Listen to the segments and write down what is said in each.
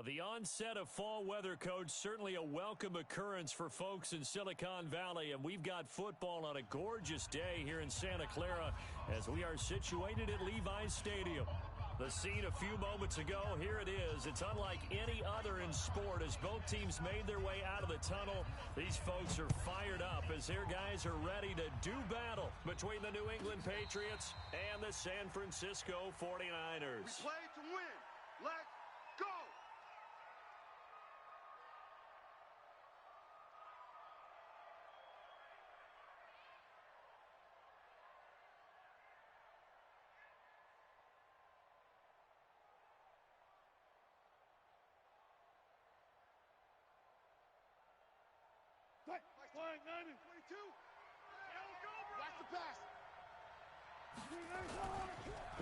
The onset of fall weather, Coach, certainly a welcome occurrence for folks in Silicon Valley, and we've got football on a gorgeous day here in Santa Clara as we are situated at Levi's Stadium. The scene a few moments ago, here it is. It's unlike any other in sport as both teams made their way out of the tunnel. These folks are fired up as their guys are ready to do battle between the New England Patriots and the San Francisco 49ers. We play to win. Let's go! Flying 90, 22. Watch the pass.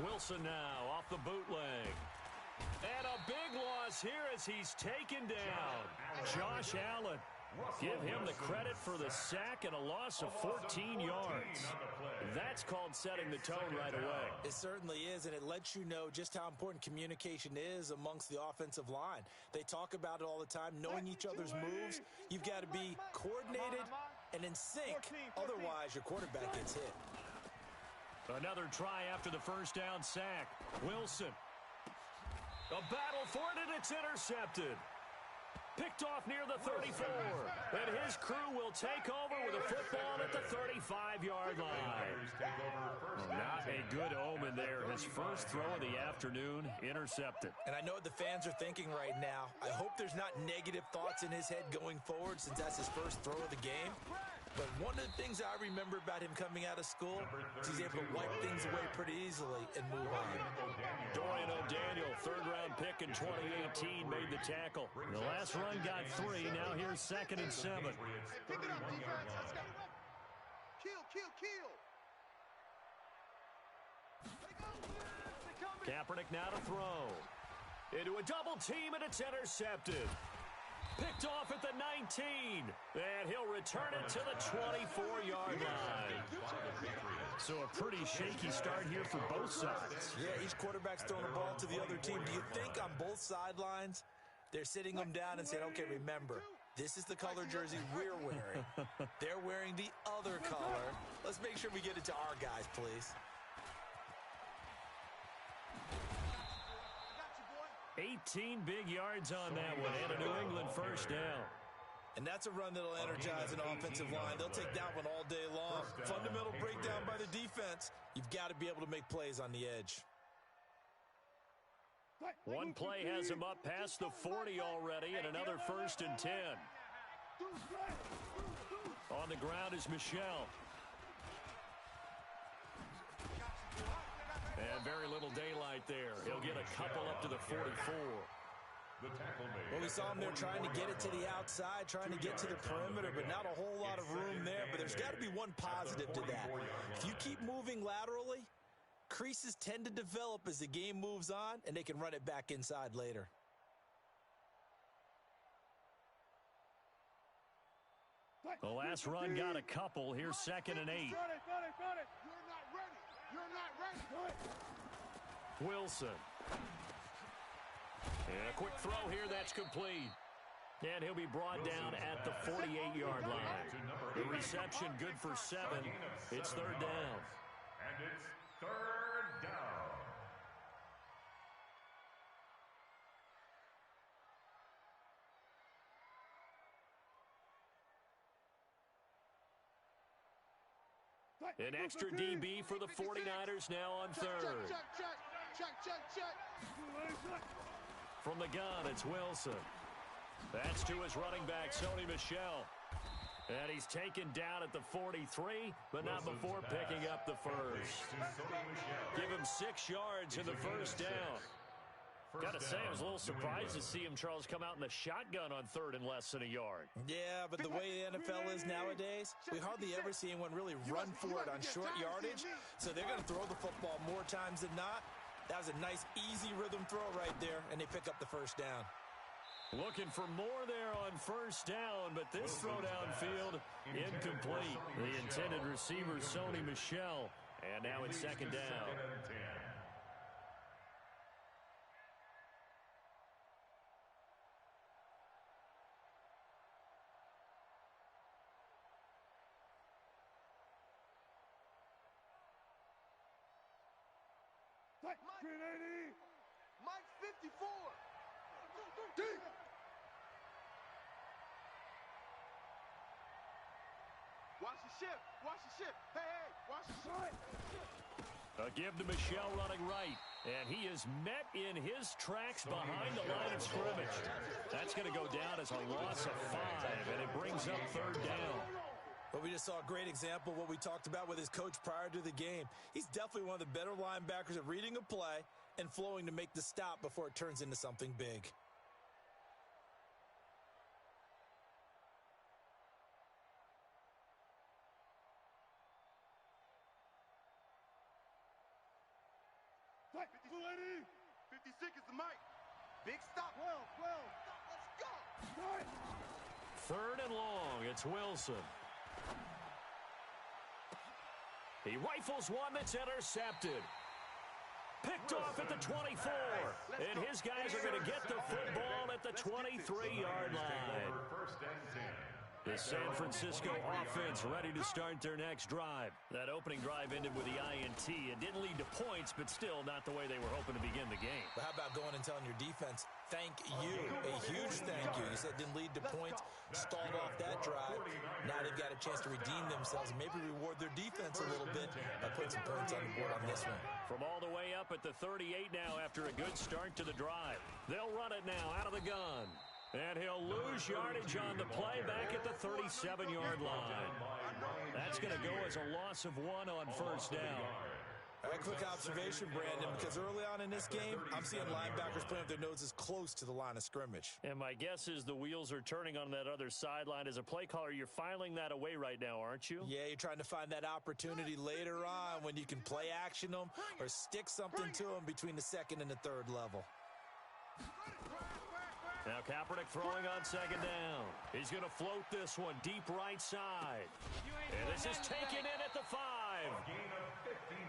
Wilson now off the bootleg. And a big loss here as he's taken down. Josh Allen. Give him the credit for the sack and a loss of 14 yards. That's called setting the tone right away. It certainly is, and it lets you know just how important communication is amongst the offensive line. They talk about it all the time, knowing each other's moves. You've got to be coordinated and in sync. Otherwise, your quarterback gets hit. Another try after the first down sack. Wilson. A battle for it, and it's intercepted. Picked off near the 34. And his crew will take over with a football at the 35-yard line. Not a good omen there. His first throw of the afternoon intercepted. And I know what the fans are thinking right now. I hope there's not negative thoughts in his head going forward since that's his first throw of the game. But one of the things I remember about him coming out of school is he's able to wipe things away pretty easily and move on. Dorian O'Daniel, third-round pick in 2018, made the tackle. The last run got 3. Now here's 2nd and 7. Hey, pick it up, defense. Let's go. Kill, kill, kill. Kaepernick now to throw. Into a double team, and it's intercepted. Picked off at the 19, and he'll return it to the 24-yard line. So a pretty shaky start here for both sides. Yeah, each quarterback's throwing the ball to the other team. Do you think on both sidelines they're sitting them down and saying, okay, remember, this is the color jersey we're wearing. They're wearing the other color. Let's make sure we get it to our guys, please. 18 big yards on that one, and a New England first down. And that's a run that'll energize an offensive line. They'll take that one all day long. Fundamental breakdown by the defense. You've got to be able to make plays on the edge. One play has him up past the 40 already, and another 1st and 10. On the ground is Michel. And very little daylight there. He'll get a couple up to the 44. Well, we saw him there trying to get it to the outside, trying to get to the perimeter, but not a whole lot of room there. But there's got to be one positive to that. If you keep moving laterally, creases tend to develop as the game moves on, and they can run it back inside later. The last run got a couple. Here's 2nd and 8. You're not ready. You're not ready. Wilson. And a quick throw here that's complete. And he'll be brought down at the 48-yard line. The reception good for 7. It's 3rd down. And it's 3rd down. An extra DB for the 49ers now on 3rd. Check. From the gun, it's Wilson. That's to his running back, Sony Michel. And he's taken down at the 43, but not before picking up the first. Give him 6 yards in the first down. Got to say, I was a little surprised to see him, Charles, come out in the shotgun on 3rd and less than a yard. Yeah, but the way the NFL is nowadays, we hardly ever see anyone really run for it on short yardage. So they're going to throw the football more times than not. That was a nice, easy rhythm throw right there, and they pick up the first down. Looking for more there on 1st down, but this throw downfield incomplete. The intended receiver, Sony Michel, and now it's 2nd down. Mike 54. Deep. Watch the ship. Watch the ship. Hey, watch the ship. A give to Michelle running right. And he is met in his tracks behind the line of scrimmage. That's going to go down as a loss of 5, and it brings up 3rd down. Well, we just saw a great example of what we talked about with his coach prior to the game. He's definitely one of the better linebackers at reading a play and flowing to make the stop before it turns into something big. Right, 56 is the mic. Big stop. 12. Let's go. 3rd and long. It's Wilson. He rifles one that's intercepted. Picked off at the 24. And his guys are going to get the football at the 23-yard line. First and 10. The San Francisco offense ready to start their next drive. That opening drive ended with the INT. It didn't lead to points, but still not the way they were hoping to begin the game. But how about going and telling your defense, thank you, a huge thank you. You said it didn't lead to points, stalled off that drive. Now they've got a chance to redeem themselves and maybe reward their defense a little bit by putting some points on the board on this one. From all the way up at the 38 now after a good start to the drive. They'll run it now out of the gun. And he'll lose yardage on the play back at the 37-yard line. That's going to go as a loss of 1 on 1st down. All right, quick observation, Brandon, because early on in this game, I'm seeing linebackers playing with their noses close to the line of scrimmage. And my guess is the wheels are turning on that other sideline. As a play caller, you're filing that away right now, aren't you? Yeah, you're trying to find that opportunity later on when you can play action them or stick something to them between the 2nd and the 3rd level. Now Kaepernick throwing on 2nd down. He's going to float this one deep right side. And this is taken in at the 5.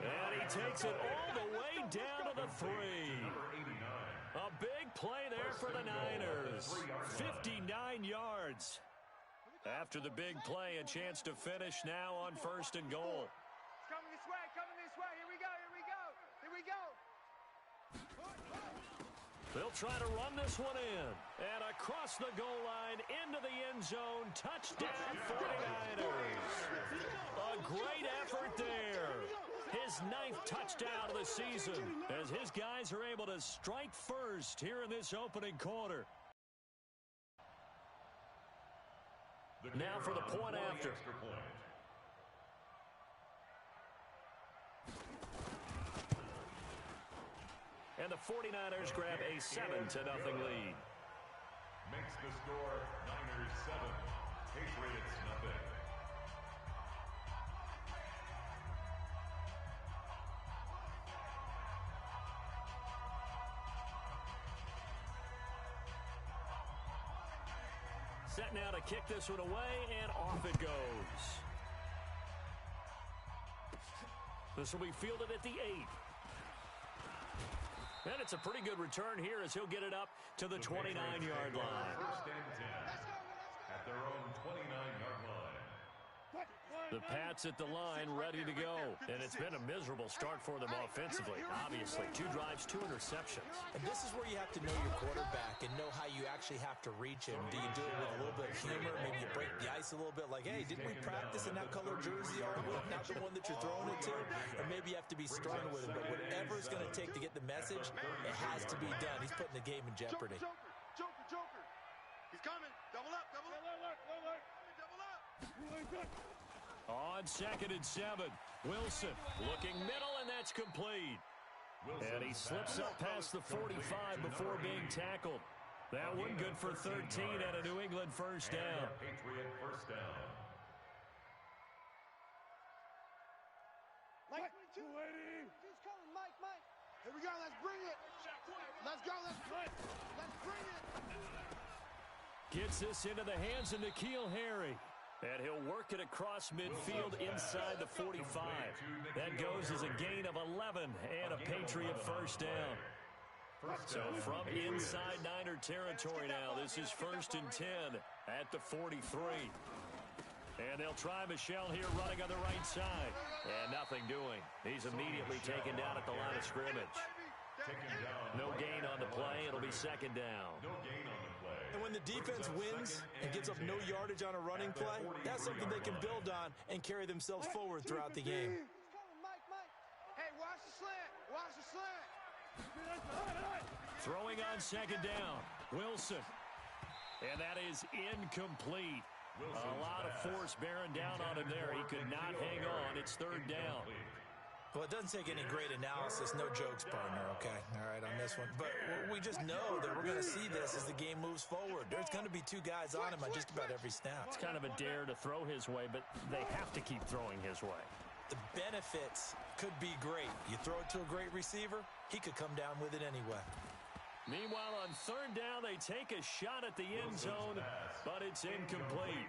And he takes it all the way down to the 3. A big play there for the Niners. 59 yards. After the big play, a chance to finish now on 1st and goal. It's coming this way. Here we go. They'll try to run this one in. And across the goal line, into the end zone, touchdown 49ers. A great effort there. His 9th touchdown of the season as his guys are able to strike first here in this opening quarter. Now for the point after. And the 49ers grab a 7-0 lead. Makes the score Niners 7, Patriots nothing. Set now to kick this one away, and off it goes. This will be fielded at the 8. And it's a pretty good return here as he'll get it up to the 29-yard line. First and 10 at their own 29-yard line. The Pats at the line ready to go. And it's been a miserable start for them offensively. Obviously, 2 drives, 2 interceptions. And this is where you have to know your quarterback and know how you actually have to reach him. Do you do it with a little bit of humor? Maybe you break the ice a little bit like, hey, didn't we practice in that color jersey all week? Not the one that you're throwing it to? Or maybe you have to be stern with him. But whatever it's going to take to get the message, it has to be done. He's putting the game in jeopardy. Joker. He's coming. Double up. Double up. On 2nd and 7, Wilson looking middle, and that's complete. And he slips up past the 45 before being tackled. That one good for 13 and a New England first down. Patriot first down. Mike, 280. He's coming, Mike. Here we go. Let's bring it. Let's go. Let's bring it. Gets this into the hands of N'Keal Harry. And he'll work it across midfield inside the 45. That goes as a gain of 11 and a Patriot first down. So from inside Niner territory now, this is 1st and 10 at the 43. And they'll try Michelle here running on the right side. And nothing doing. He's immediately taken down at the line of scrimmage. No gain on the play. It'll be second down. No gain on the play. And when the defense wins and gets up no yardage on a running play, that's something they can build on and carry themselves forward throughout the game. Hey, watch the slant. Watch the slant. Throwing on second down. Wilson. And that is incomplete. A lot of force bearing down on him there. He could not hang on. It's third down. Well, it doesn't take any great analysis. No jokes, partner, okay? All right, on this one. But we just know that we're going to see this as the game moves forward. There's going to be two guys on him on just about every snap. It's kind of a dare to throw his way, but they have to keep throwing his way. The benefits could be great. You throw it to a great receiver, he could come down with it anyway. Meanwhile, on third down, they take a shot at the end zone, but it's incomplete.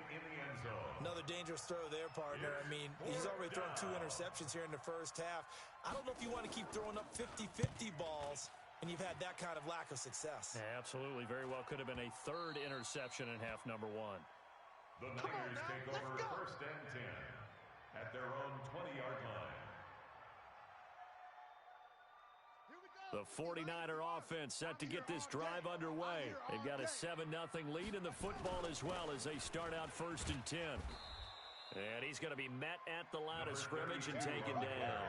Another dangerous throw there, partner. I mean, he's already thrown 2 interceptions here in the first half. I don't know if you want to keep throwing up 50-50 balls and you've had that kind of lack of success. Yeah, absolutely. Very well could have been a third interception in half number 1. The Niners take over first and 10 at their own 20-yard line. The 49er offense set to get this drive underway. They've got a 7-0 lead in the football as well as they start out first and 10. And he's going to be met at the line of scrimmage and taken down.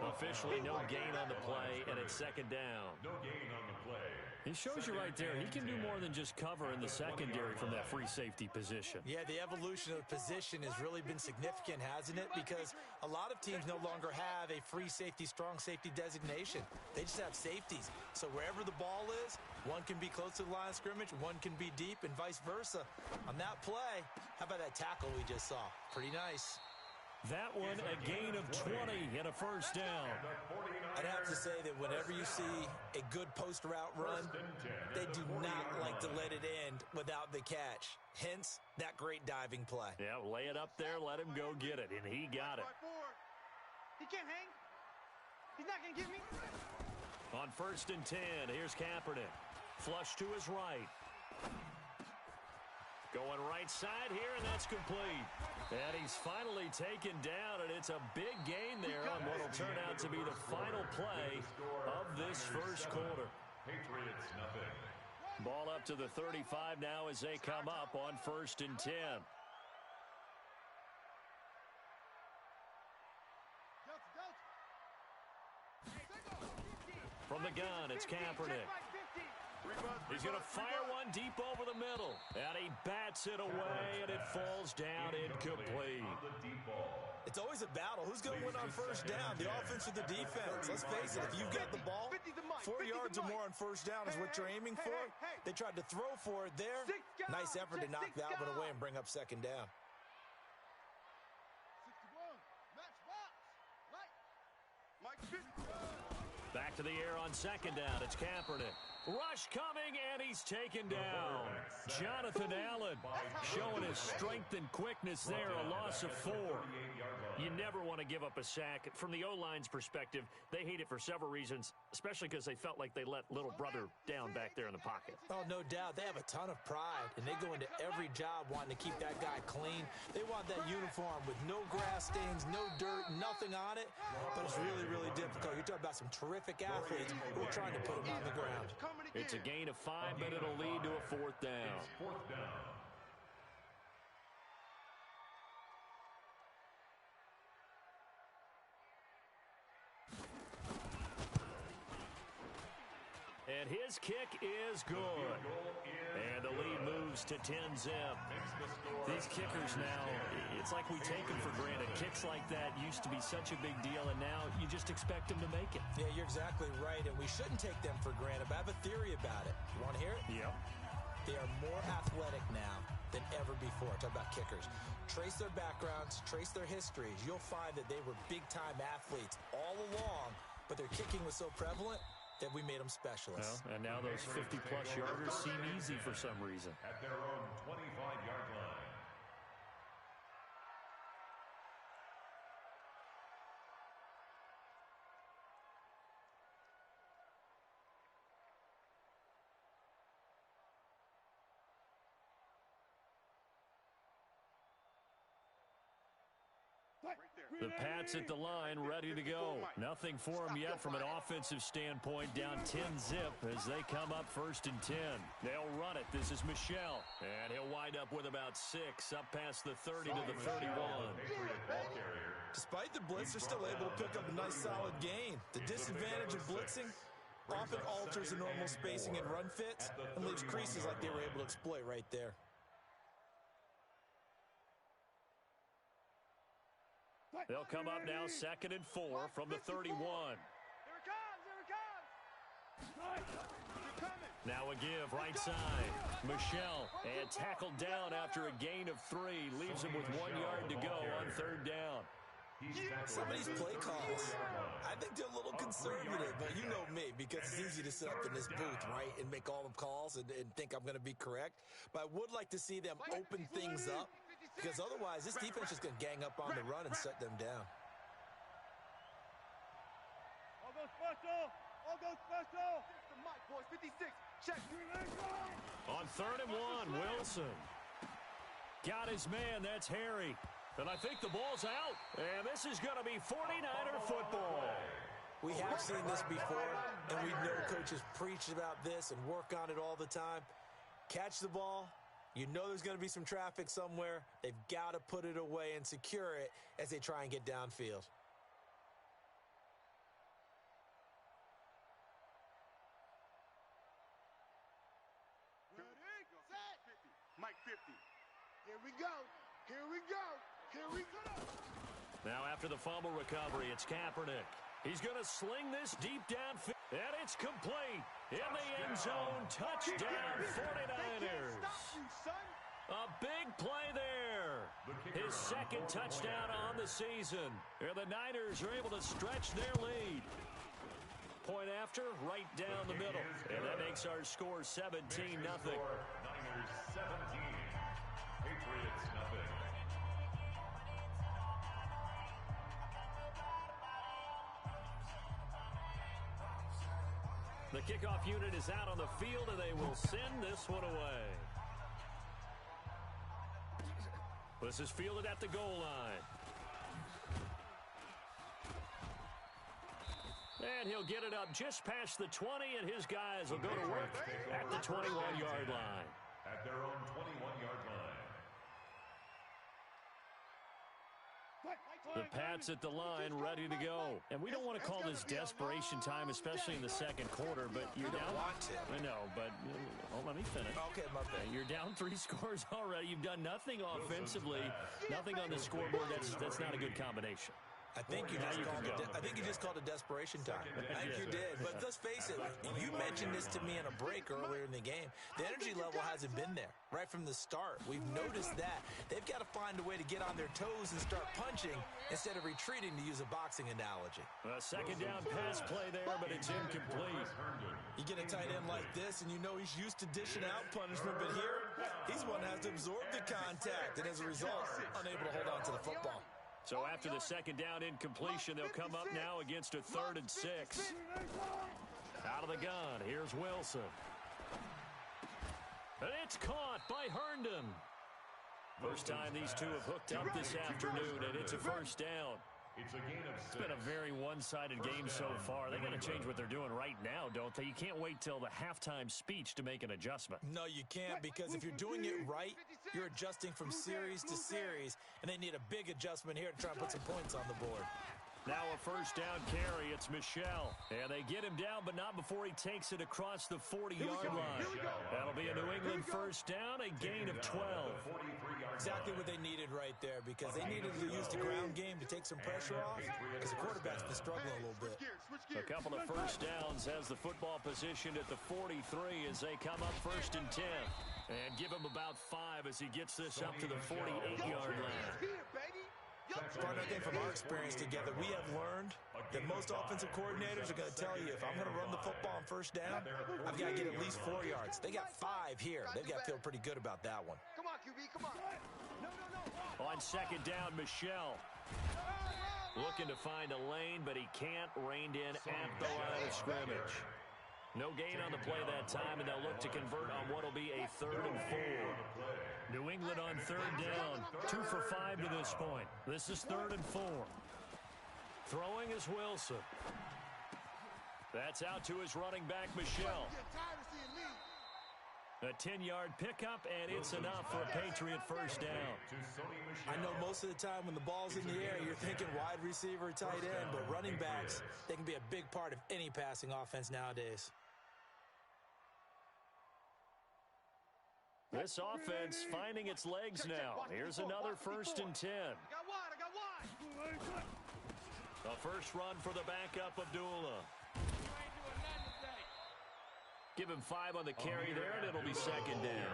Officially no gain on the play, and it's second down. No gain on the play. He shows you right there, he can do more than just cover in the secondary from that free safety position. Yeah, the evolution of the position has really been significant, hasn't it? Because a lot of teams no longer have a free safety, strong safety designation. They just have safeties. So wherever the ball is, one can be close to the line of scrimmage, one can be deep, and vice versa. On that play, how about that tackle we just saw? Pretty nice. That one, a gain of 20 and a first down. I'd have to say that whenever you see a good post route run, they do not like to let it end without the catch. Hence, that great diving play. Yeah, lay it up there, let him go get it, and he got it. He can't hang. He's not going to get me. On first and 10, here's Kaepernick. Flush to his right. Going right side here, and that's complete. And he's finally taken down, and it's a big gain there on what will turn out to be the final play of this first quarter. Patriots, nothing. Ball up to the 35 now as they come up on first and 10. From the gun, it's Kaepernick. He's going to fire one deep over the middle. And he bats it away, and it falls down incomplete. It's always a battle. Who's going to win on first down, the offense or the defense? Let's face it, if you've got the ball, 4 yards or more on first down is what you're aiming for. They tried to throw for it there. Nice effort to knock that one away and bring up second down. Back to the air on second down. It's Kaepernick. Rush coming, and he's taken down. Jonathan Allen showing his strength and quickness there, a loss of 4. You never want to give up a sack. From the O-line's perspective, they hate it for several reasons, especially because they felt like they let little brother down back there in the pocket. Oh, no doubt. They have a ton of pride, and they go into every job wanting to keep that guy clean. They want that uniform with no grass stains, no dirt, nothing on it, but it's really, really difficult. You're talking about some terrific athletes who are trying to put him on the ground. It's a gain of 5, but it'll lead to a fourth down. It's fourth down. And his kick is good. And the lead moves to 10-zip. These kickers now, it's like we take them for granted. Kicks like that used to be such a big deal, and now you just expect them to make it. Yeah, you're exactly right, and we shouldn't take them for granted, but I have a theory about it. You want to hear it? Yep. They are more athletic now than ever before. Talk about kickers. Trace their backgrounds, trace their histories. You'll find that they were big-time athletes all along, but their kicking was so prevalent that we made them specialists. Well, and now those 50-plus yarders seem easy for some reason. At their own 25-yard line. Right there. The Pats at the line, ready to go. Nothing for them yet from an offensive standpoint. Down 10-zip as they come up 1st and 10. They'll run it. This is Michelle. And he'll wind up with about 6 up past the 30 to the 31. Despite the blitz, they're still able to pick up a nice solid gain. The disadvantage of blitzing often alters the normal spacing and run fits and leaves creases like they were able to exploit right there. They'll come up now 2nd and 4 from the 31. Here it comes. Now a give right side. Michelle, and tackled down after a gain of 3. Leaves him with 1 yard to go on 3rd down. Some of these play calls, I think they're a little conservative, but you know me, because it's easy to sit up in this booth, right, and make all the calls and think I'm going to be correct. But I would like to see them open things up, because otherwise this defense is going to gang up on the run and shut them down. All go special. All go special. It's the Mike, boys. 56. Check. On 3rd and 1, Wilson. Got his man. That's Harry. And I think the ball's out. And this is going to be 49er football. We have seen this before, and we know coaches preach about this and work on it all the time. Catch the ball. You know there's going to be some traffic somewhere. They've got to put it away and secure it as they try and get downfield. Ready, set. 50. Mike 50. Here we go. Here we go. Here we go. Now after the fumble recovery, it's Kaepernick. He's going to sling this deep downfield. And it's complete. In the end zone. Touchdown, 49ers. A big play there. His 2nd touchdown on the season. And the Niners are able to stretch their lead. Point after, right down the middle. And that makes our score 17-0. Niners 17. Patriots nothing. The kickoff unit is out on the field, and they will send this one away. This is fielded at the goal line. And he'll get it up just past the 20, and his guys will go to work at the 21-yard line. At their own 21-yard line. The Pats at the line, ready to go. And we don't want to call this desperation time, especially in the 2nd quarter, but you're down. I know, but let me finish. Okay, my bad. You're down 3 scores already. You've done nothing offensively, nothing on the scoreboard. That's not a good combination. I think you just called it desperation time. I think you did. But let's face it, you mentioned this to me in a break earlier in the game. The energy level hasn't been there right from the start. We've noticed that. They've got to find a way to get on their toes and start punching instead of retreating, to use a boxing analogy. A 2nd down pass play there, but it's incomplete. You get a tight end like this, and you know he's used to dishing out punishment, but here, he's one that has to absorb the contact, and as a result, unable to hold on to the football. So after the 2nd down incompletion, they'll come up now against a 3rd and 6. Out of the gun, here's Wilson. And it's caught by Herndon. First time these two have hooked up this afternoon, and it's a 1st down. It's been a very one-sided game so far. They got to change what they're doing right now, don't they? You can't wait till the halftime speech to make an adjustment. No, you can't, because if you're doing it right, you're adjusting from series to series, and they need a big adjustment here to try and put some points on the board. Now a 1st down carry. It's Michelle. And they get him down, but not before he takes it across the 40-yard line. That'll be a New England 1st down, a gain of 12. Exactly what they needed right there, because they needed to use the ground game to take some pressure off, because the quarterback's been struggling a little bit. A couple of 1st downs has the football positioned at the 43 as they come up 1st and 10. And give him about 5 as he gets this up to the 48-yard line. Partner, I think from our experience together, we have learned that most offensive coordinators are going to tell you, if I'm going to run the football on 1st down, I've got to get at least 4 yards. They got 5 here. They've got to feel pretty good about that one. Come on, QB, come on. No. On 2nd down, Michelle. Looking to find a lane, but he can't. Reined in at the line of scrimmage. No gain on the play that time, and they'll look to convert on what will be a 3rd and 4. New England on 3rd down. 2 for 5 to this point. This is 3rd and 4. Throwing is Wilson. That's out to his running back, Michelle. A 10-yard pickup, and it's enough for a Patriot first down. I know most of the time when the ball's in the air, you're thinking wide receiver, tight end, but running backs, they can be a big part of any passing offense nowadays. This offense finding its legs now. Here's another 1st and 10. I got wide. The first run for the backup, Abdullah. Give him 5 on the carry there, and it'll be 2nd down.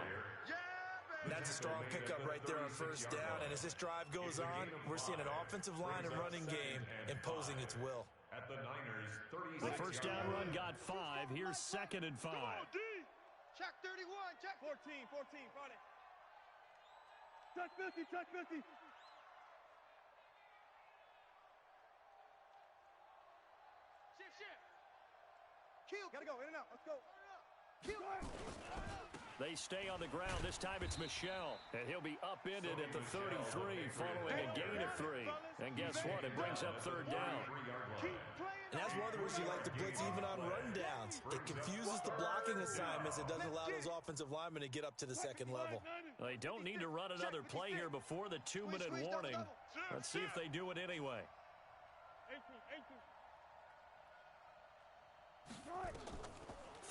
That's a strong pickup right there on 1st down, and as this drive goes on, we're seeing an offensive line and running game imposing its will. At the Niners, 36 The first down run got 5. Here's 2nd and 5. Check 31, check 14, 40. Check 50, check 50. Shift. Kill. Gotta go, in and out, let's go. They stay on the ground. This time it's Michelle, and he'll be upended at the 33 following a gain of 3. And guess what? It brings up 3rd down. And that's one of the reasons you like to blitz even on rundowns. It confuses the blocking assignments. It doesn't allow those offensive linemen to get up to the 2nd level. They don't need to run another play here before the 2-minute warning. Let's see if they do it anyway.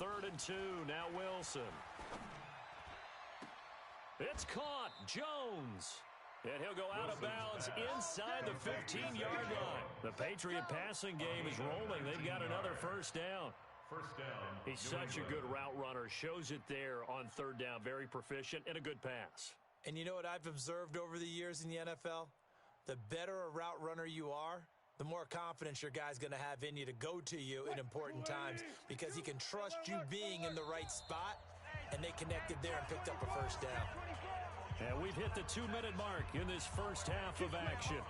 3rd and 2, now Wilson. It's caught, Jones. And he'll go out of bounds inside the 15-yard line. The Patriot passing game is rolling. They've got another 1st down. First down. He's such a good route runner. Shows it there on 3rd down. Very proficient and a good pass. And you know what I've observed over the years in the NFL? The better a route runner you are, the more confidence your guy's going to have in you to go to you in important times because he can trust you being in the right spot, and they connected there and picked up a 1st down. And we've hit the 2-minute mark in this first half of action.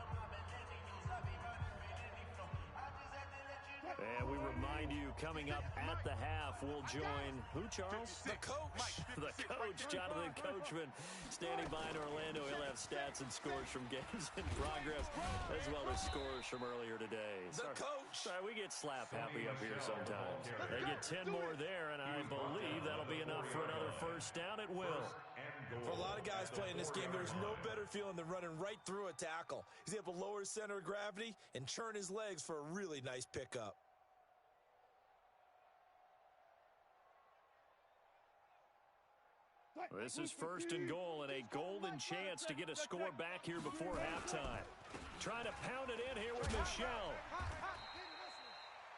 And we remind you, coming up at the half, we'll join, who, Charles? The coach. The coach, Jonathan Coachman, standing by in Orlando. He'll have stats and scores from games in progress, as well as scores from earlier today. The coach. Sorry, we get slap happy up here sometimes. They get 10 more there, and I believe that'll be enough for another 1st down at will. For a lot of guys playing this game, there's no better feeling than running right through a tackle. He's able to lower his center of gravity and turn his legs for a really nice pickup. This is 1st and goal, and a golden chance to get a score back here before halftime. Trying to pound it in here with Michelle.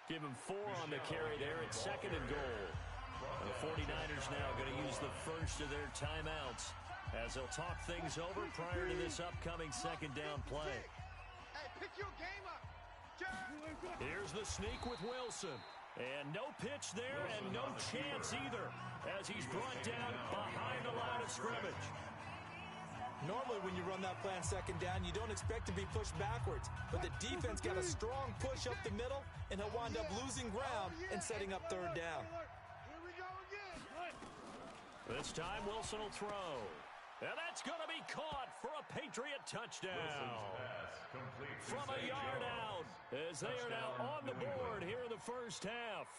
Give him 4 on the carry there at 2nd and goal. And the 49ers now going to use the first of their timeouts as they'll talk things over prior to this upcoming 2nd down play. Hey, pick your game up. Here's the sneak with Wilson. And no pitch there and no chance either as he's brought down behind the line of scrimmage. Normally when you run that play on 2nd down, you don't expect to be pushed backwards. But the defense got a strong push up the middle, and he'll wind up losing ground and setting up 3rd down. Here we go again. This time Wilson will throw. And that's going to be caught for a Patriot touchdown. From a yard out as they are now on the board here in the first half.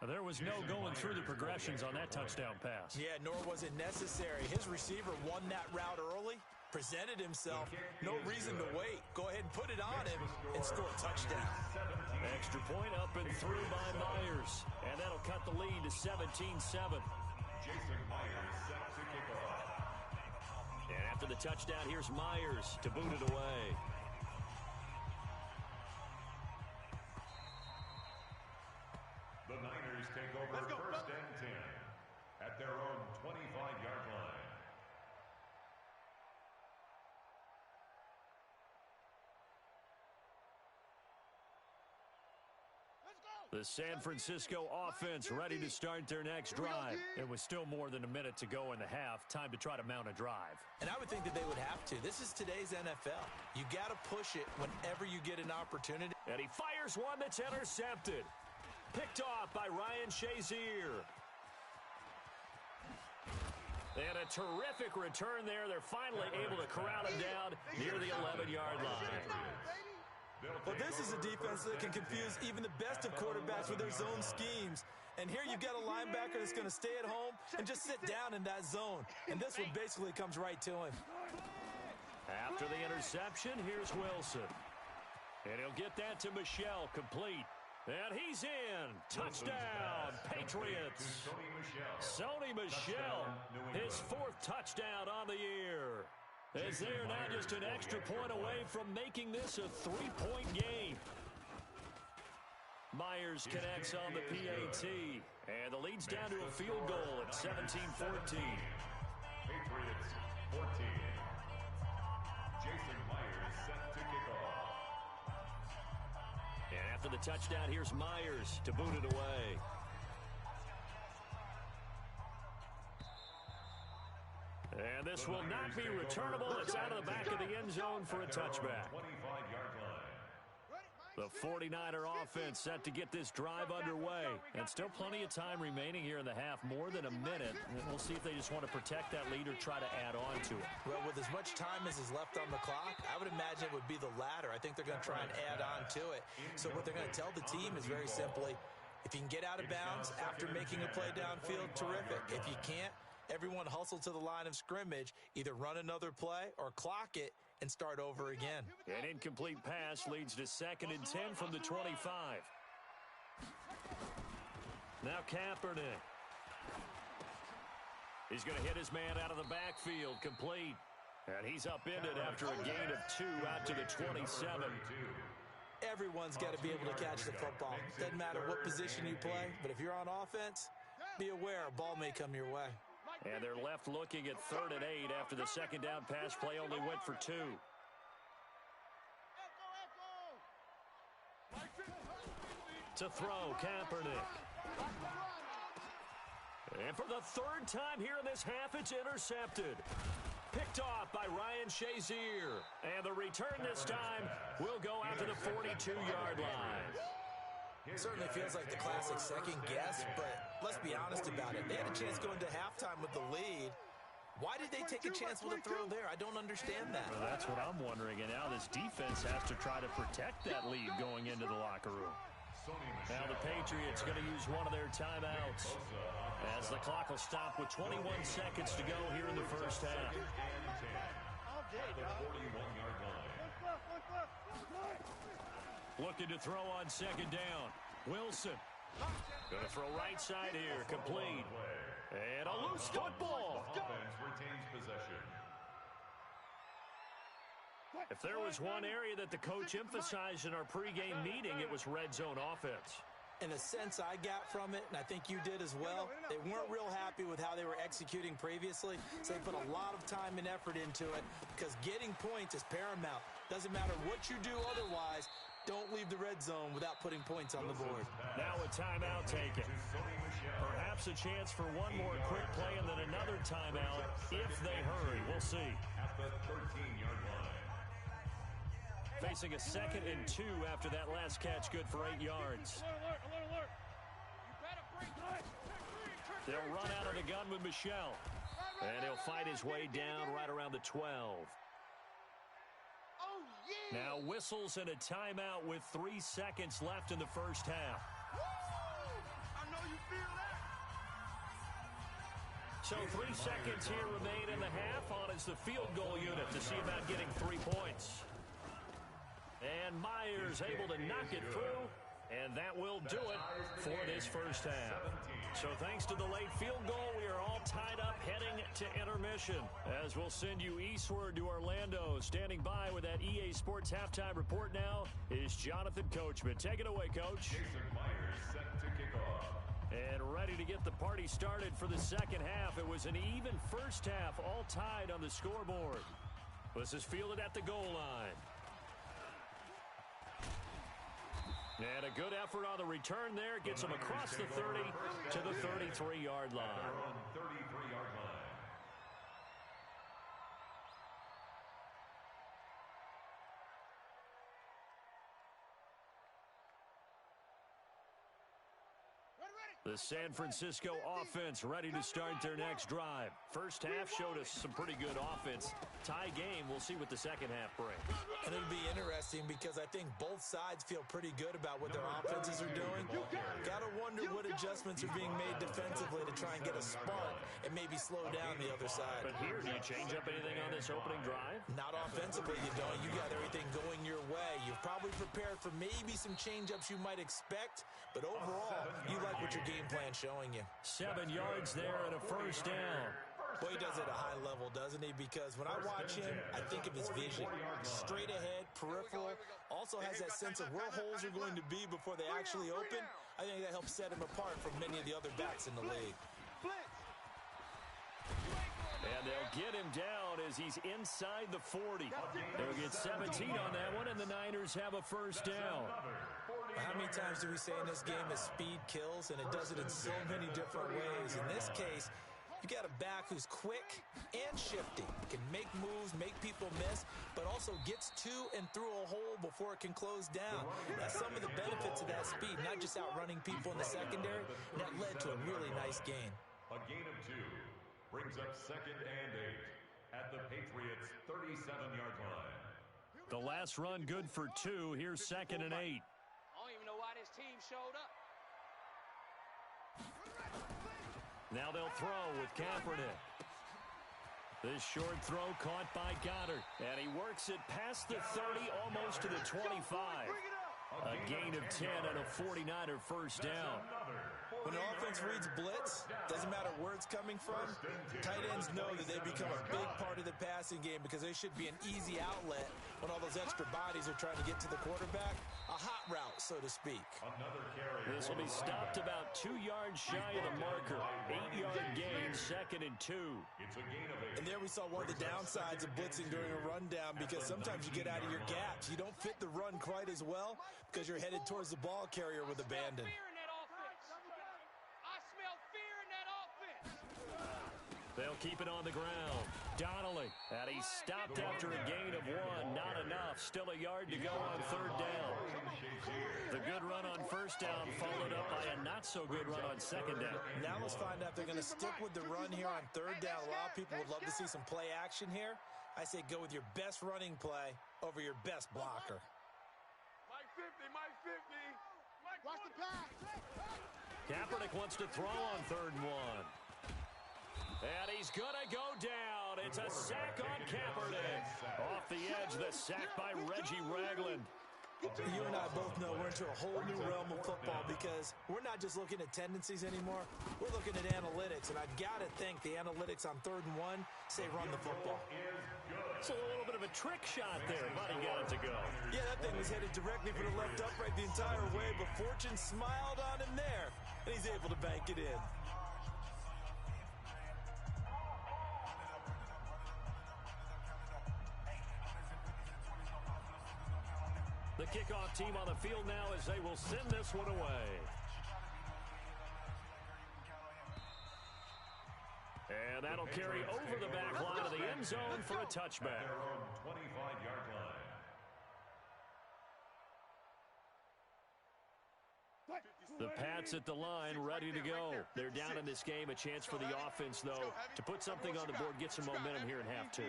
There was no going through the progressions on that touchdown pass. Yeah, nor was it necessary. His receiver won that route early, presented himself. No reason to wait. Go ahead and put it on him and score a touchdown. Extra point up and through by Myers. And that'll cut the lead to 17-7. Jason Myers set to kick off. And after the touchdown, here's Myers to boot it away. The Niners take over 1st and 10 at their own 25-yard line. The San Francisco offense ready to start their next drive. And with still more than a minute to go in the half, time to try to mount a drive. And I would think that they would have to. This is today's NFL. You got to push it whenever you get an opportunity. And he fires one that's intercepted. Picked off by Ryan Shazier. And a terrific return there. They're finally able to corral him down near the 11-yard line. This is a defense that can confuse even the best of quarterbacks with their zone schemes. And here you've got a linebacker that's going to stay at home and just sit down in that zone. And this one basically comes right to him. After the interception, here's Wilson. And he'll get that to Michel, complete. And he's in. Touchdown, Patriots. Sony Michel, his 4th touchdown on the year. As they are now just an extra point away from making this a 3-point game. Myers connects on the PAT. And the lead's down to a field goal at 17-14. Patriots 14. Jason Myers set to kick off. And after the touchdown, here's Myers to boot it away. And this will not be returnable. It's out of the back of the end zone for a touchback. 25-yard line. The 49er offense set to get this drive underway. And still plenty of time remaining here in the half, more than a minute. We'll see if they just want to protect that lead or try to add on to it. Well, with as much time as is left on the clock, I would imagine it would be the latter. I think they're going to try and add on to it. So what they're going to tell the team is very simply, if you can get out of bounds after making a play downfield, terrific. If you can't, everyone hustle to the line of scrimmage, either run another play or clock it and start over again. An incomplete pass leads to 2nd and 10 from the 25. Now Kaepernick. He's going to hit his man out of the backfield, complete. And he's upended after a gain of 2 out to the 27. Everyone's got to be able to catch the football. Doesn't matter what position you play, but if you're on offense, be aware a ball may come your way. And they're left looking at 3rd and 8 after the 2nd down pass play only went for 2. To throw, Kaepernick. And for the 3rd time here in this half, it's intercepted. Picked off by Ryan Shazier. And the return this time will go out to the 42-yard line. It certainly feels like the classic second guess, but let's be honest about it. They had a chance going to halftime with the lead. Why did they take a chance with a throw there? I don't understand that. Well, that's what I'm wondering. And now this defense has to try to protect that lead going into the locker room. Now the Patriots going to use one of their timeouts as the clock will stop with 21 seconds to go here in the first half. Looking to throw on 2nd down. Wilson. Going to throw right side here. Complete. And a loose football. Offense retains possession. If there was one area that the coach emphasized in our pregame meeting, it was red zone offense. In the sense I got from it, and I think you did as well, they weren't real happy with how they were executing previously, so they put a lot of time and effort into it because getting points is paramount. Doesn't matter what you do otherwise, don't leave the red zone without putting points on the board. Now a timeout taken. Perhaps a chance for one more quick play and then another timeout if they hurry. We'll see. At the 13-yard line. Facing a 2nd and 2 after that last catch, good for 8 yards. They'll run out of the gun with Michel. And he'll fight his way down right around the 12. Now whistles and a timeout with 3 seconds left in the first half. I know you feel that. So 3 seconds here remain in the half. On is the field goal unit to see about getting 3 points. And Myers able to knock it through. And that will do it for this first half. So thanks to the late field goal, we are all tied up heading to intermission. As we'll send you eastward to Orlando. Standing by with that EA Sports halftime report now is Jonathan Coachman. Take it away, Coach. Jason Myers set to kick off. And ready to get the party started for the second half. It was an even first half, all tied on the scoreboard. This is fielded at the goal line. And a good effort on the return there. Gets him across the 30 to the 33-yard line. Their own 33-yard line. Ready, ready. The San Francisco offense ready to start their next drive. First half showed us some pretty good offense. Tie game, we'll see what the second half brings. And it'll be interesting because I think both sides feel pretty good about what their offenses are doing. Got to wonder what adjustments are being made defensively to try and get a spark and maybe slow down the other side. But here, do you change up anything on this opening drive? Not offensively, you don't. You got everything going your way. You've probably prepared for maybe some change-ups you might expect, but overall, you like what your game plan's showing you. 7 yards there and a first down. Well, he does it at a high level, doesn't he? Because when I watch him, I think of his vision. Straight ahead, peripheral. Also has that sense of where holes are going to be before they actually open. I think that helps set him apart from many of the other backs in the league. And they'll get him down as he's inside the 40. They'll get 17 on that one, and the Niners have a first down. How many times do we say in this game that speed kills, and it does it in so many different ways? In this case, you got a back who's quick and shifty, can make moves, make people miss, but also gets to and through a hole before it can close down. That's some of the benefits of that speed, not just outrunning people in the secondary, and that led to a really nice gain. A gain of 2 brings up 2nd and 8 at the Patriots' 37-yard line. The last run good for 2. Here's 2nd and 8. I don't even know why this team showed up. Now they'll throw with Kaepernick. This short throw caught by Goddard. And he works it past the 30, almost to the 25. A gain of 10 and a 49er first down. When an offense reads blitz, doesn't matter where it's coming from, tight ends know that they become a big part of the passing game because they should be an easy outlet when all those extra bodies are trying to get to the quarterback. A hot route, so to speak. This will be stopped about 2 yards shy of the marker. 8-yard gain, 2nd and 2. And there we saw one of the downsides of blitzing during a rundown because sometimes you get out of your gaps. You don't fit the run quite as well because you're headed towards the ball carrier with abandon. They'll keep it on the ground. Donnelly, and he's stopped after a gain of 1. Not enough. Still a yard to go on 3rd down. The good run on 1st down followed up by a not-so-good run on 2nd down. Now let's find out if they're going to stick with the run here on 3rd down. A lot of people would love to see some play action here. I say go with your best running play over your best blocker. Mike 50, Mike 50. Watch the pass. Kaepernick wants to throw on 3rd and 1. And he's going to go down. It's a sack on Kaepernick. Off the edge, the sack by Reggie Ragland. You and I both know we're into a whole new realm of football because we're not just looking at tendencies anymore. We're looking at analytics, and I've got to think the analytics on 3rd and 1 say run the football. It's a little bit of a trick shot there, but he got it to go. Yeah, that thing was headed directly for the left upright the entire way, but fortune smiled on him there, and he's able to bank it in. The kickoff team on the field now as they will send this one away. And that'll carry over the back line of the end zone for a touchback. 25-yard line. The Pats at the line, ready to go. They're down in this game. A chance for the offense, though, to put something on the board, get some momentum here in half 2.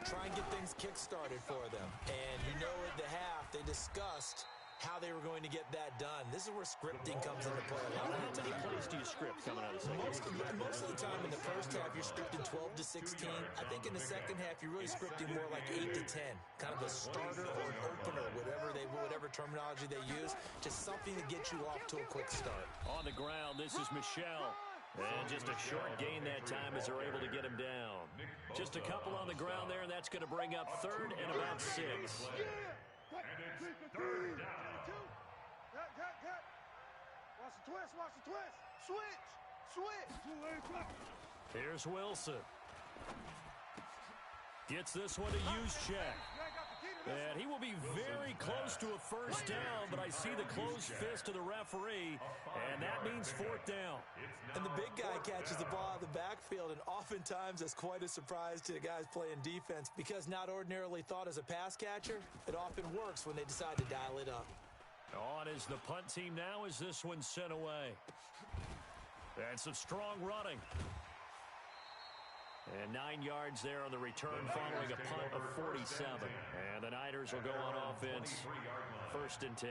Try and get things kick-started for them. And you know at the half, they discussed how they were going to get that done. This is where scripting comes into play. How many plays do you script coming out of the second? Most of the time in the first half, you're scripting 12 to 16. I think in the second half, you're really scripting more like 8 to 10. Kind of a starter or an opener, whatever terminology they use. Just something to get you off to a quick start. On the ground, this is Michelle. And just a short gain that time as they're able to get him down. Just a couple on the ground there, and that's going to bring up 3rd and about 6. And it's 3rd down. Cut. Watch the twist. Switch. Here's Wilson. Gets this one to Juszczyk. And he will be very close to a first down, but I see the closed fist of the referee, and that means 4th down. And the big guy catches the ball out of the backfield, and oftentimes that's quite a surprise to the guys playing defense because not ordinarily thought as a pass catcher, it often works when they decide to dial it up. On is the punt team now as this one's sent away. And some strong running. And 9 yards there on the return following a punt of 47. And the Niners will go on offense. 1st and 10.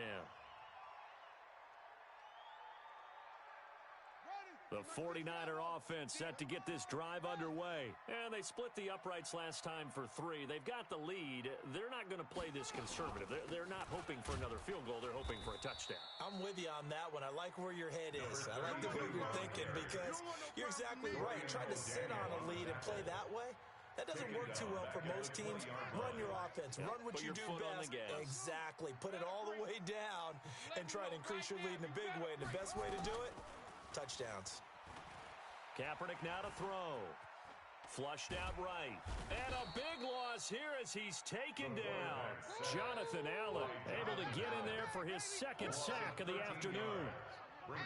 The 49er offense set to get this drive underway. And they split the uprights last time for 3. They've got the lead. They're not going to play this conservative. They're not hoping for another field goal. They're hoping for a touchdown. I'm with you on that one. I like where your head is. I like the way you're thinking because you're exactly right. Trying to sit on a lead and play that way, that doesn't work too well for most teams. Run your offense. Run what you do best. Exactly. Put it all the way down and try to increase your lead in a big way. And the best way to do it, touchdowns. Kaepernick now to throw. Flushed out right. And a big loss here as he's taken down. Jonathan Allen able to get in there for his 2nd sack of the afternoon.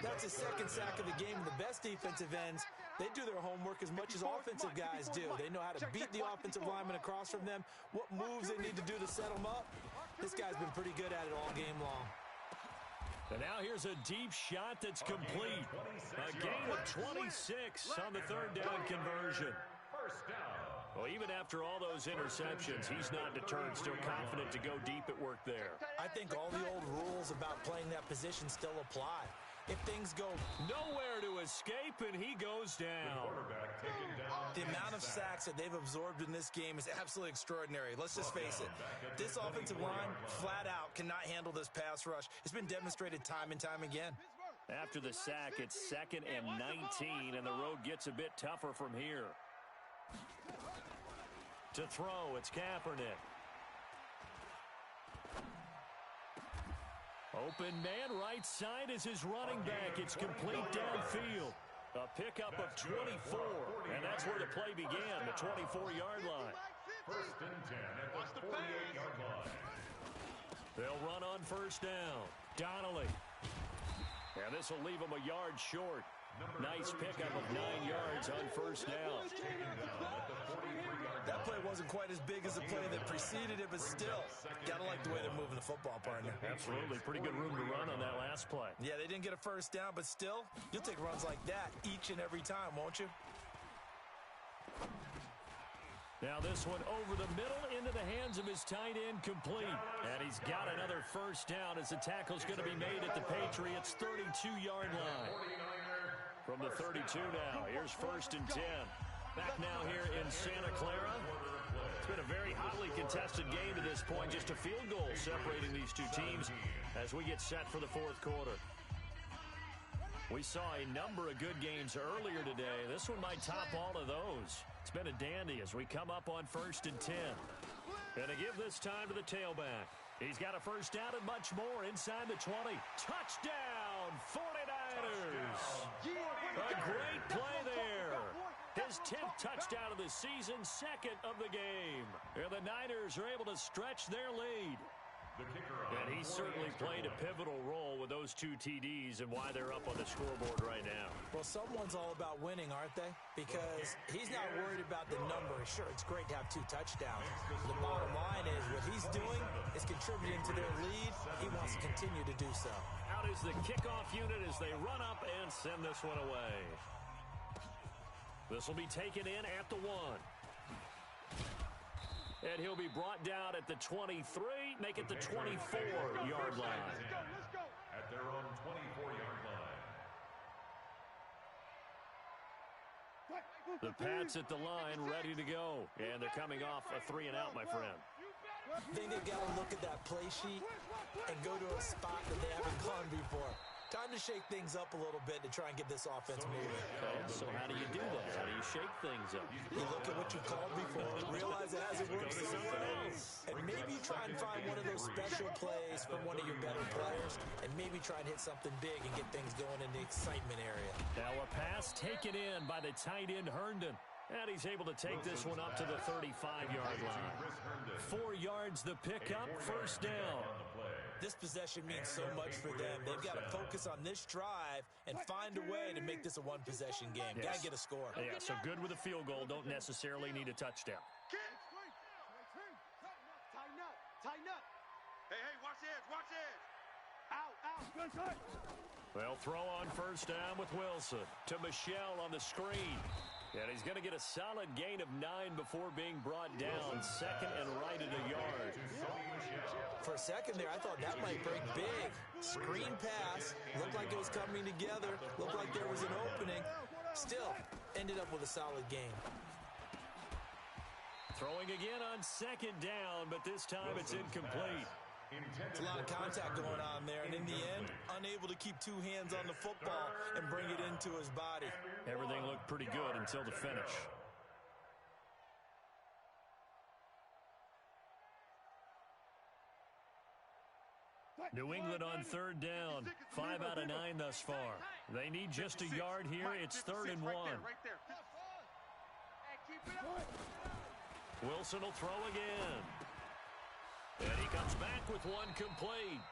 That's his 2nd sack of the game. And the best defensive ends, they do their homework as much as offensive guys do. They know how to beat the offensive lineman across from them, what moves they need to do to set them up. This guy's been pretty good at it all game long. And now here's a deep shot that's complete. A gain of 26 on the 3rd down conversion. Well, even after all those interceptions, he's not deterred, still confident to go deep at work there. I think all the old rules about playing that position still apply. If things go nowhere to escape, and he goes down. The amount of sacks that they've absorbed in this game is absolutely extraordinary. Let's just face it. This offensive line, flat out, cannot handle this pass rush. It's been demonstrated time and time again. After the sack, it's 2nd and 19, and the road gets a bit tougher from here. To throw, it's Kaepernick. Open man, right side is his running back. It's complete downfield. A pickup of 24, and that's where the play began, the 24-yard line. 1st and 10 at the 48-yard line. They'll run on 1st down. Donnelly. And this will leave him a yard short. Nice pickup of 9 yards on 1st down. That play wasn't quite as big as the play that preceded it, but still, gotta like the way they're moving the football, partner. Absolutely. Pretty good room to run on that last play. Yeah, they didn't get a 1st down, but still, you'll take runs like that each and every time, won't you? Now this one over the middle into the hands of his tight end, complete. And he's got another 1st down as the tackle's going to be made at the Patriots' 32-yard line. From the 32 now, here's 1st and 10. Back now here in Santa Clara. It's been a very hotly contested game to this point. Just a field goal separating these two teams as we get set for the 4th quarter. We saw a number of good games earlier today. This one might top all of those. It's been a dandy as we come up on 1st and 10. And to give this time to the tailback. He's got a 1st down and much more inside the 20. Touchdown, 49ers. A great play there. His 10th touchdown of the season, 2nd of the game. And the Niners are able to stretch their lead. And he certainly played a pivotal role with those 2 TDs and why they're up on the scoreboard right now. Well, someone's all about winning, aren't they? Because he's not worried about the number. Sure, it's great to have 2 touchdowns. The bottom line is what he's doing is contributing to their lead. He wants to continue to do so. Out is the kickoff unit as they run up and send this one away. This will be taken in at the 1. And he'll be brought down at the 23, make it the 24-yard line. At their own 24-yard line. The Pats at the line, ready to go. And they're coming off a 3-and-out, my friend. I think they've got to look at that play sheet and go to a spot that they haven't gone before. Time to shake things up a little bit to try and get this offense moving. Okay, so how do you do that? How do you shake things up? You look at what you called before, realize it hasn't worked somewhere else, and maybe try and find one of those special plays from one of your better players, and maybe try and hit something big and get things going in the excitement area. Now a pass taken in by the tight end Herndon. And he's able to take this one up to the 35-yard line. 4 yards the pickup, 1st down. This possession means so much for them. They've got to focus on this drive and find a way to make this a one-possession game. Yes. Got to get a score. Yeah, so good with a field goal. Don't necessarily need a touchdown. Tighten up. Hey, watch the edge. They'll throw on first down with Wilson to Michelle on the screen. And he's going to get a solid gain of 9 before being brought down. Second and right at a yard. For a second there, I thought that might break big. Screen pass. Looked like it was coming together. Looked like there was an opening. Still, ended up with a solid gain. Throwing again on second down, but this time it's incomplete. It's a lot of contact going on there, and in the end, unable to keep two hands on the football and bring it into his body. Everything looked pretty good until the finish. New England on third down. 5 out of 9 thus far. They need just a yard here. It's 3rd and 1. Wilson will throw again. And he comes back with one complete.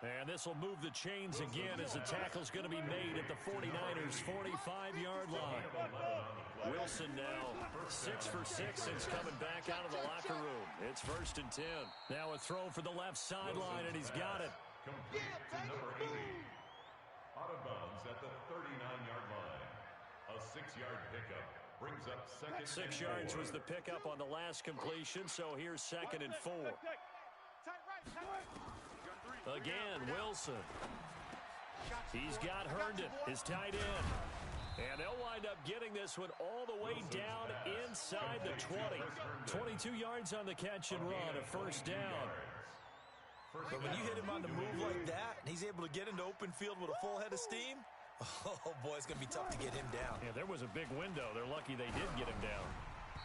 And this will move the chains again as the tackle's going to be made at the 49ers' 45-yard line. Wilson now 6 for 6 since coming back out of the locker room. It's 1st and 10. Now a throw for the left sideline, and he's got it. Complete to number 80. Out of bounds at the 39-yard line. A 6-yard pickup brings up second. 6 yards was the pickup on the last completion, so here's 2nd and 4. Again, Wilson. He's got Herndon, his tight end. And they'll wind up getting this one all the way down inside the 20. 22 yards on the catch and run, a 1st down. But when you hit him on the move like that, and he's able to get into open field with a full head of steam, oh boy, it's going to be tough to get him down. Yeah, there was a big window. They're lucky they did get him down.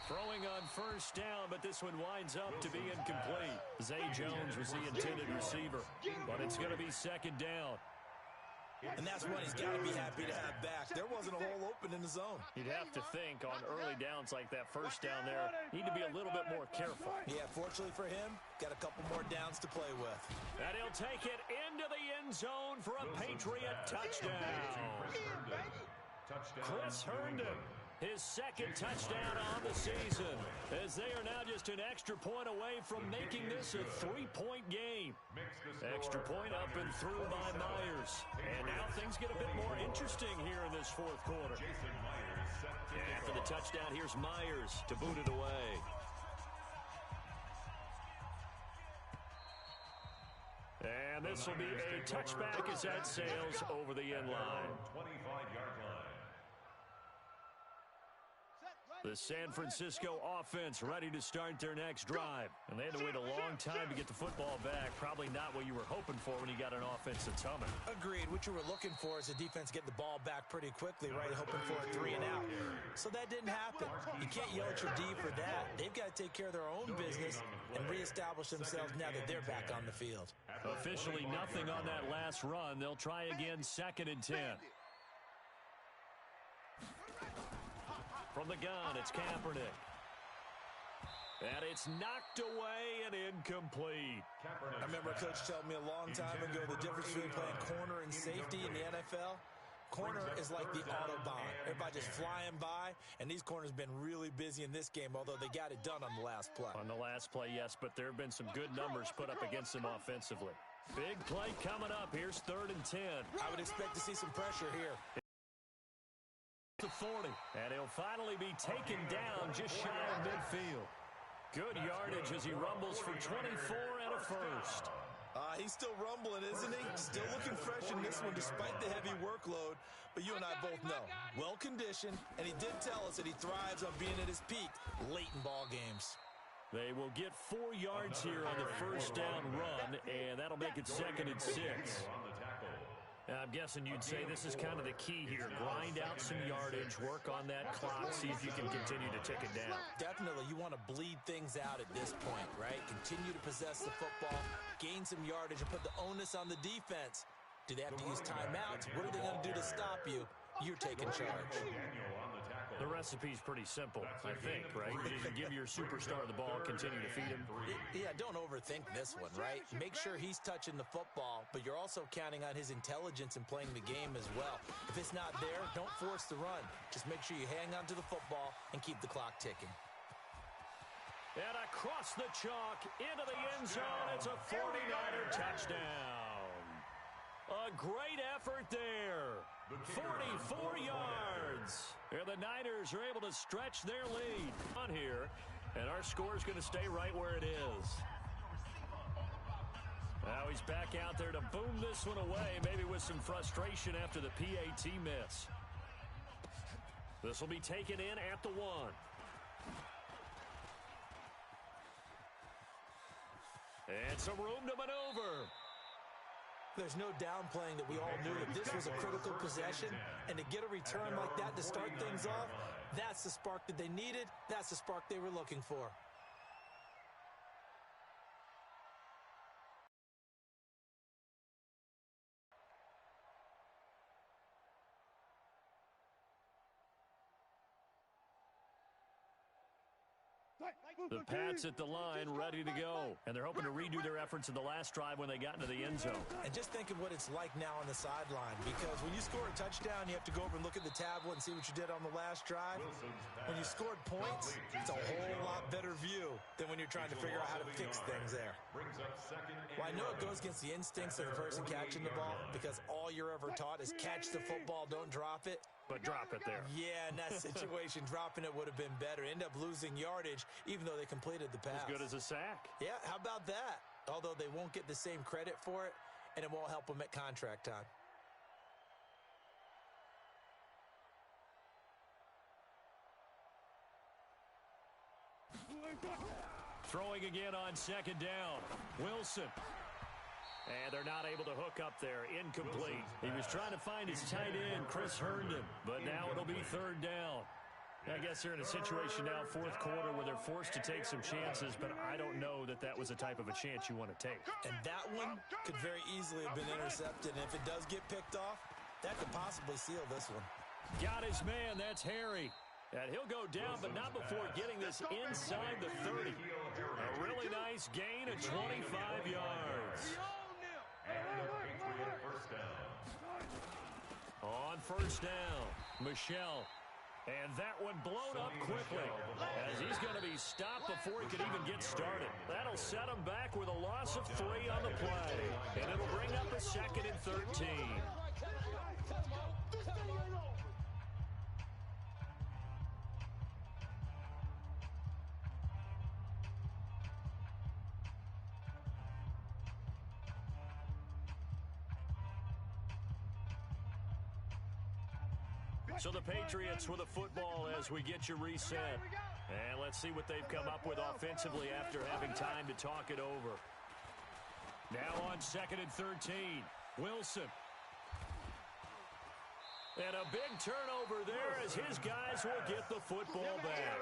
Throwing on first down, but this one winds up to be incomplete. Zay Jones was the intended receiver, but it's going to be 2nd down. And that's one he's got to be happy to have back. There wasn't a hole open in the zone. You'd have to think on early downs like that first down there, need to be a little bit more careful. Yeah, fortunately for him, got a couple more downs to play with. And he'll take it into the end zone for a Patriot touchdown. Chris Herndon, his 2nd touchdown on the season, as they are now just an extra point away from making this a 3-point game. Extra point up and through by Myers. And now things get a bit more interesting here in this 4th quarter. And after the touchdown, here's Myers to boot it away. And this will be a touchback as that sails over the end line. 25-yard line. The San Francisco offense ready to start their next drive. And they had to wait a long time to get the football back. Probably not what you were hoping for when you got an offense that's humming. Agreed. What you were looking for is the defense getting the ball back pretty quickly, right? Hoping for a 3 and out. So that didn't happen. You can't yell at your D for that. They've got to take care of their own business and reestablish themselves now that they're back on the field. Officially nothing on that last run. They'll try again 2nd and 10. From the gun, it's Kaepernick. And it's knocked away and incomplete. I remember a coach telling me a long time ago the difference between playing corner and safety in the NFL. Corner is like the Autobahn. Everybody just flying by, and these corners have been really busy in this game, although they got it done on the last play. On the last play, yes, but there have been some good numbers put up against them offensively. Big play coming up. Here's 3rd and 10. I would expect to see some pressure here. To 40, and he'll finally be taken down just shy of midfield. Good yardage as he rumbles for 24 and a 1st. He's still rumbling, isn't he? Still looking fresh in this one despite the heavy workload. But you and I both know, well-conditioned, and he did tell us that he thrives on being at his peak late in ball games. They will get 4 yards here on the first down run, and that'll make it 2nd and 6. I'm guessing you'd say this is kind of the key here. Grind out some yardage, work on that clock, see if you can continue to tick it down. Definitely, you want to bleed things out at this point, right? Continue to possess the football, gain some yardage, and put the onus on the defense. Do they have to use timeouts? What are they going to do to stop you? You're taking charge. The recipe's pretty simple, I think, right? Just give your superstar the ball, continue to feed him. Yeah, don't overthink this one, right? Make sure he's touching the football, but you're also counting on his intelligence in playing the game as well. If it's not there, don't force the run. Just make sure you hang on to the football and keep the clock ticking. And across the chalk, into the end zone, it's a 49er touchdown. A great effort there. 44 yards. And the Niners are able to stretch their lead on here. And our score is going to stay right where it is. Now he's back out there to boom this one away, maybe with some frustration after the PAT miss. This will be taken in at the 1. And some room to maneuver. There's no downplaying that we all knew that this was a critical possession, and to get a return like that to start things off, that's the spark that they needed. That's the spark they were looking for. The Pats at the line, ready to go. And they're hoping to redo their efforts in the last drive when they got into the end zone. And just think of what it's like now on the sideline, because when you score a touchdown, you have to go over and look at the tablet and see what you did on the last drive. When you scored points, it's a whole lot better view than when you're trying to figure out how to fix things there. Well, I know it goes against the instincts of the person catching the ball, because all you're ever taught is catch the football, don't drop it. But drop it there. Yeah, in that situation, dropping it would have been better. End up losing yardage, even though they completed the pass. As good as a sack. Yeah, how about that? Although they won't get the same credit for it, and it won't help them at contract time. Throwing again on second down. Wilson. And they're not able to hook up there. Incomplete. He was trying to find his tight end, Chris Herndon. But now it'll be third down. I guess they're in a situation now, fourth quarter, where they're forced to take some chances, but I don't know that that was the type of a chance you want to take. And that one could very easily have been intercepted. And if it does get picked off, that could possibly seal this one. Got his man. That's Harry. And he'll go down, but not before getting this inside the 30. A really nice gain of 25 yards. On first down, Michelle. And that one blown up quickly as he's going to be stopped before he could even get started. That'll set him back with a loss of 3 on the play. And it'll bring up a 2nd and 13. So the Patriots with a football as we get you reset. And let's see what they've come up with offensively after having time to talk it over. Now on 2nd and 13, Wilson. And a big turnover there as his guys will get the football back.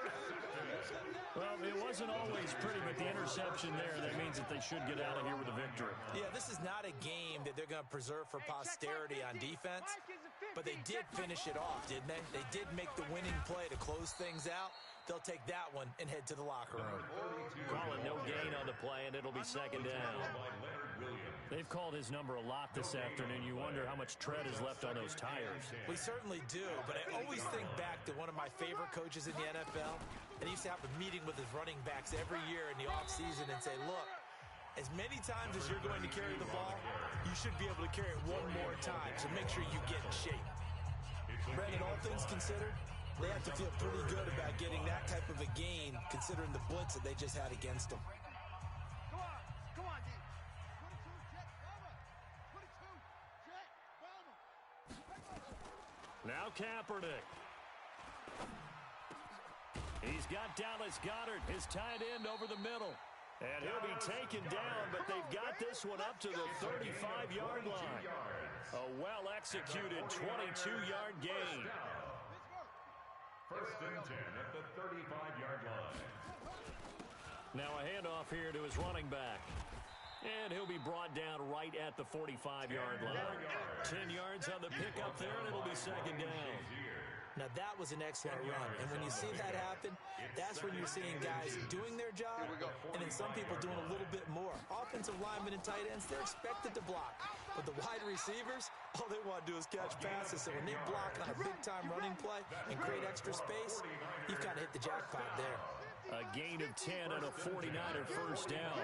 Well, it wasn't always pretty, but the interception there, that means that they should get out of here with a victory. Yeah, this is not a game that they're going to preserve for posterity on defense, but they did finish it off, didn't they? They did make the winning play to close things out. They'll take that one and head to the locker room. Calling no gain on the play, and it'll be 2nd down. They've called his number a lot this afternoon. You wonder how much tread is left on those tires. We certainly do, but I always think back to one of my favorite coaches in the NFL, and he used to have a meeting with his running backs every year in the offseason and say, look, as many times as you're going to carry the ball, you should be able to carry it one more time, so make sure you get in shape. Brandon, all things considered, they have to feel pretty good about getting that type of a gain, considering the blitz that they just had against them. Come on, D. 22, Jet. Now Kaepernick. He's got Dallas Goedert, his tight end, over the middle. And he'll be taken down, but they've got this one up to the 35-yard line. A well-executed 22-yard gain. First and 10 at the 35-yard line. Now a handoff here to his running back. And he'll be brought down right at the 45-yard line. 10 yards on the pickup there, and it'll be 2nd down. Now, that was an excellent run, and when you see that happen, that's when you're seeing guys doing their job, and then some people doing a little bit more. Offensive linemen and tight ends, they're expected to block, but the wide receivers, all they want to do is catch passes, so when they block on a big-time running play and create extra space, you've kind of hit the jackpot there. A gain of 10 and a 49er first down.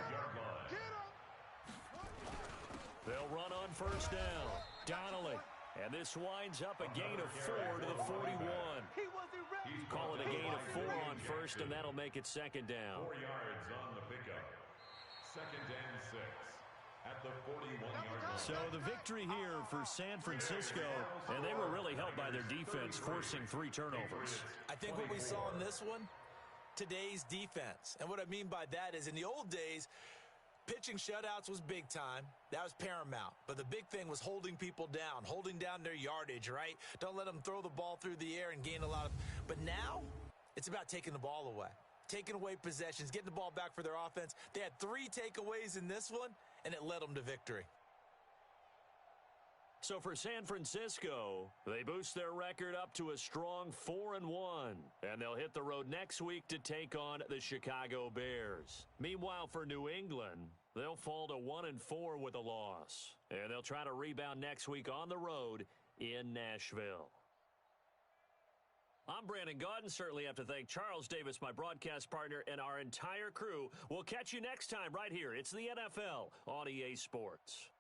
They'll run on first down. Donnelly. And this winds up a gain of 4 to the 41. Call it a gain of 4 on first, and that'll make it second down. 4 yards on the pickup. Second and 6 at the 41-yard line. So the victory here for San Francisco, and they were really helped by their defense, forcing 3 turnovers. I think what we saw in this one, today's defense. And what I mean by that is in the old days, pitching shutouts was big time. That was paramount. But the big thing was holding people down, holding down their yardage, right? Don't let them throw the ball through the air and gain a lot of... But now, it's about taking the ball away. Taking away possessions, getting the ball back for their offense. They had 3 takeaways in this one, and it led them to victory. So for San Francisco, they boost their record up to a strong 4-1, and they'll hit the road next week to take on the Chicago Bears. Meanwhile, for New England, they'll fall to 1-4 with a loss, and they'll try to rebound next week on the road in Nashville. I'm Brandon Gaudin. Certainly have to thank Charles Davis, my broadcast partner, and our entire crew. We'll catch you next time right here. It's the NFL on EA Sports.